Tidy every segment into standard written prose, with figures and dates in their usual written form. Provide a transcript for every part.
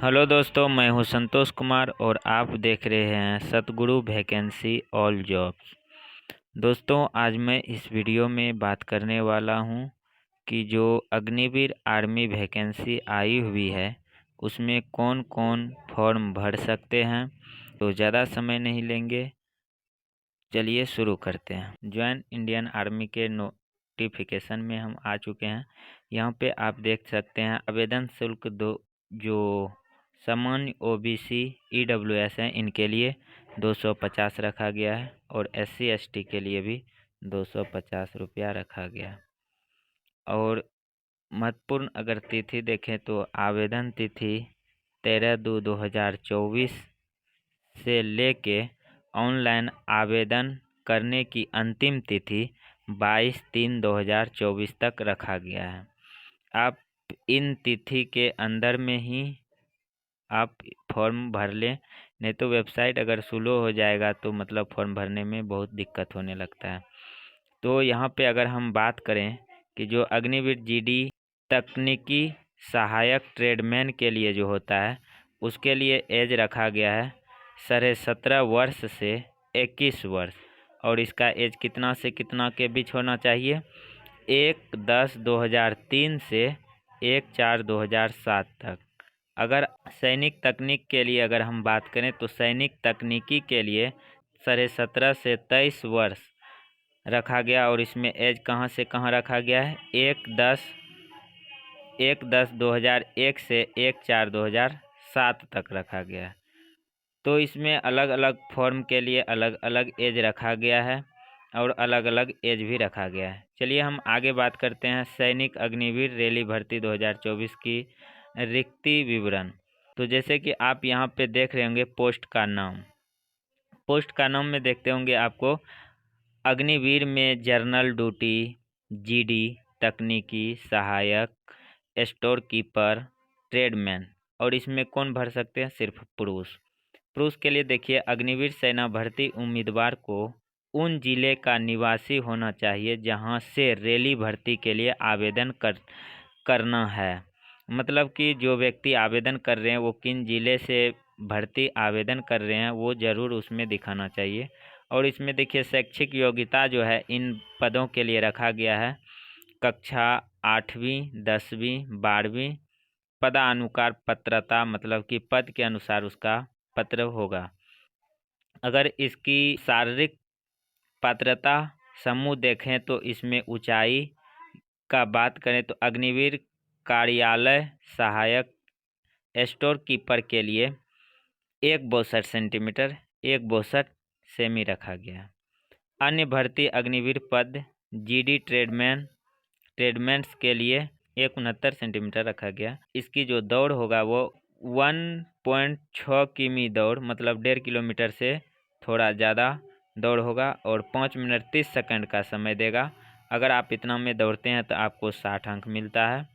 Hello दोस्तों, मैं हूं संतोष कुमार और आप देख रहे हैं सतगुरु वैकेंसी ऑल जॉब्स। दोस्तों, आज मैं इस वीडियो में बात करने वाला हूं कि जो अग्निवीर आर्मी वैकेंसी आई हुई है उसमें कौन कौन फॉर्म भर सकते हैं। तो ज़्यादा समय नहीं लेंगे, चलिए शुरू करते हैं। ज्वाइन इंडियन आर्मी के नोटिफिकेशन में हम आ चुके हैं। यहाँ पे आप देख सकते हैं आवेदन शुल्क जो सामान्य ओबीसी ईडब्ल्यूएस हैं इनके लिए 250 रखा गया है और एससी एसटी के लिए भी 250 रुपया रखा गया है। और महत्वपूर्ण अगर तिथि देखें तो आवेदन तिथि 13/2/2024 से लेके ऑनलाइन आवेदन करने की अंतिम तिथि 22/3/2024 तक रखा गया है। आप इन तिथि के अंदर में ही आप फॉर्म भर लें, नहीं तो वेबसाइट अगर स्लो हो जाएगा तो मतलब फॉर्म भरने में बहुत दिक्कत होने लगता है। तो यहाँ पे अगर हम बात करें कि जो अग्निवीर जीडी तकनीकी सहायक ट्रेडमैन के लिए जो होता है उसके लिए एज रखा गया है 17.5 वर्ष से 21 वर्ष। और इसका एज कितना से कितना के बीच होना चाहिए? 1/10/2003 से 1/4/2007 तक। अगर सैनिक तकनीक के लिए अगर हम बात करें तो सैनिक तकनीकी के लिए 17.5 से 23 वर्ष रखा गया और इसमें एज कहाँ से कहाँ रखा गया है? 1/10/2001 से 1/4/2007 तक रखा गया है। तो इसमें अलग अलग फॉर्म के लिए अलग अलग एज रखा गया है और अलग अलग एज भी रखा गया है। चलिए हम आगे बात करते हैं सैनिक अग्निवीर रैली भर्ती 2024 की रिक्ति विवरण। तो जैसे कि आप यहाँ पे देख रहे होंगे पोस्ट का नाम में देखते होंगे आपको अग्निवीर में जर्नल ड्यूटी, जीडी तकनीकी सहायक, स्टोर कीपर, ट्रेडमैन। और इसमें कौन भर सकते हैं? सिर्फ पुरुष के लिए देखिए अग्निवीर सेना भर्ती उम्मीदवार को उन जिले का निवासी होना चाहिए जहां से रैली भर्ती के लिए आवेदन करना है। मतलब कि जो व्यक्ति आवेदन कर रहे हैं वो किन जिले से भर्ती आवेदन कर रहे हैं वो ज़रूर उसमें दिखाना चाहिए। और इसमें देखिए शैक्षिक योग्यता जो है इन पदों के लिए रखा गया है कक्षा 8वीं 10वीं 12वीं पदानुसार पात्रता, मतलब कि पद के अनुसार उसका पत्र होगा। अगर इसकी शारीरिक पात्रता समूह देखें तो इसमें ऊंचाई का बात करें तो अग्निवीर कार्यालय सहायक स्टोर कीपर के लिए 162 सेंटीमीटर 162 सेमी रखा गया। अन्य भर्ती अग्निवीर पद जीडी ट्रेडमैन्स के लिए 169 सेंटीमीटर रखा गया। इसकी जो दौड़ होगा वो 1.6 किमी दौड़, मतलब 1.5 किलोमीटर से थोड़ा ज़्यादा दौड़ होगा और 5 मिनट 30 सेकंड का समय देगा। अगर आप इतना में दौड़ते हैं तो आपको 60 अंक मिलता है।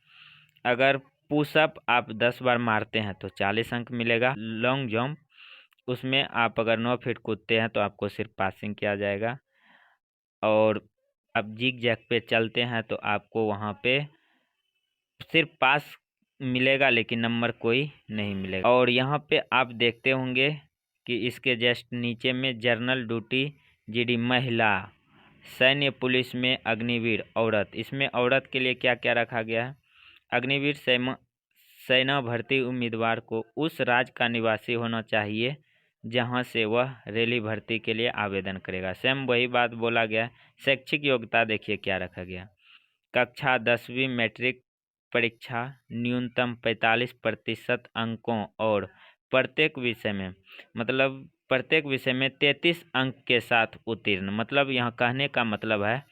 अगर पुशअप आप 10 बार मारते हैं तो 40 अंक मिलेगा। लॉन्ग जंप उसमें आप अगर 9 फीट कूदते हैं तो आपको सिर्फ पासिंग किया जाएगा। और अब जिग जैग पे चलते हैं तो आपको वहाँ पे सिर्फ पास मिलेगा लेकिन नंबर कोई नहीं मिलेगा। और यहाँ पे आप देखते होंगे कि इसके जस्ट नीचे में जर्नल ड्यूटी जीडी महिला, सैन्य पुलिस में अग्निवीर औरत। इसमें औरत के लिए क्या क्या रखा गया है? अग्निवीर सेना भर्ती उम्मीदवार को उस राज्य का निवासी होना चाहिए जहां से वह रैली भर्ती के लिए आवेदन करेगा। सेम वही बात बोला गया। शैक्षिक योग्यता देखिए क्या रखा गया, कक्षा 10वीं मैट्रिक परीक्षा न्यूनतम 45% अंकों और प्रत्येक विषय में, मतलब प्रत्येक विषय में 33 अंक के साथ उत्तीर्ण। मतलब यहाँ कहने का मतलब है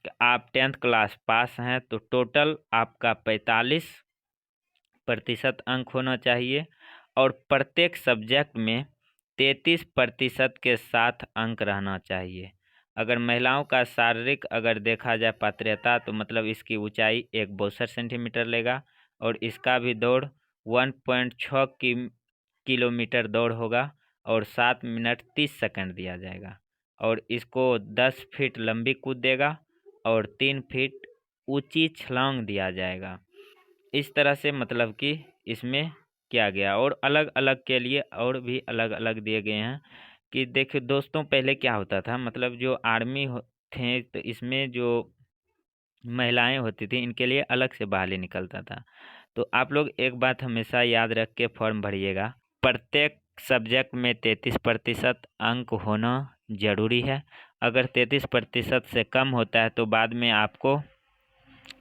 कि आप 10th क्लास पास हैं तो टोटल आपका 45% अंक होना चाहिए और प्रत्येक सब्जेक्ट में 33% के साथ अंक रहना चाहिए। अगर महिलाओं का शारीरिक अगर देखा जाए पात्रता तो मतलब इसकी ऊंचाई 162 सेंटीमीटर लेगा और इसका भी दौड़ 1.6 किलोमीटर दौड़ होगा और 7 मिनट 30 सेकंड दिया जाएगा। और इसको 10 फीट लंबी कूद देगा और 3 फीट ऊंची छलांग दिया जाएगा। इस तरह से मतलब कि इसमें किया गया और अलग अलग के लिए और भी अलग अलग दिए गए हैं। कि देखिए दोस्तों, पहले क्या होता था, मतलब जो आर्मी थे तो इसमें जो महिलाएं होती थी इनके लिए अलग से बहाली निकलता था। तो आप लोग एक बात हमेशा याद रख के फॉर्म भरिएगा, प्रत्येक सब्जेक्ट में 33% अंक होना जरूरी है। अगर 33% से कम होता है तो बाद में आपको,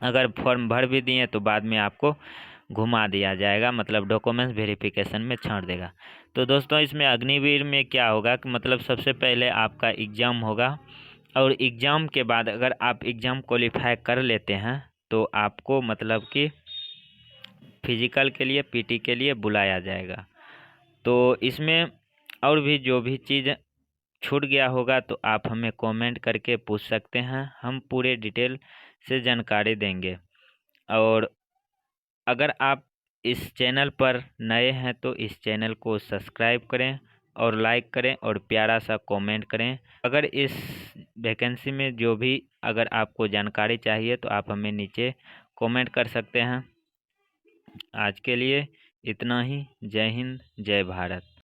अगर फॉर्म भर भी दिए तो बाद में आपको घुमा दिया जाएगा, मतलब डॉक्यूमेंट्स वेरिफिकेशन में छांट देगा। तो दोस्तों इसमें अग्निवीर में क्या होगा कि मतलब सबसे पहले आपका एग्ज़ाम होगा और एग्ज़ाम के बाद अगर आप एग्ज़ाम क्वालिफाई कर लेते हैं तो आपको मतलब कि फिजिकल के लिए, पीटी के लिए बुलाया जाएगा। तो इसमें और भी जो भी चीज़ छूट गया होगा तो आप हमें कमेंट करके पूछ सकते हैं, हम पूरे डिटेल से जानकारी देंगे। और अगर आप इस चैनल पर नए हैं तो इस चैनल को सब्सक्राइब करें और लाइक करें और प्यारा सा कमेंट करें। अगर इस वैकेंसी में जो भी अगर आपको जानकारी चाहिए तो आप हमें नीचे कमेंट कर सकते हैं। आज के लिए इतना ही। जय हिंद, जय भारत।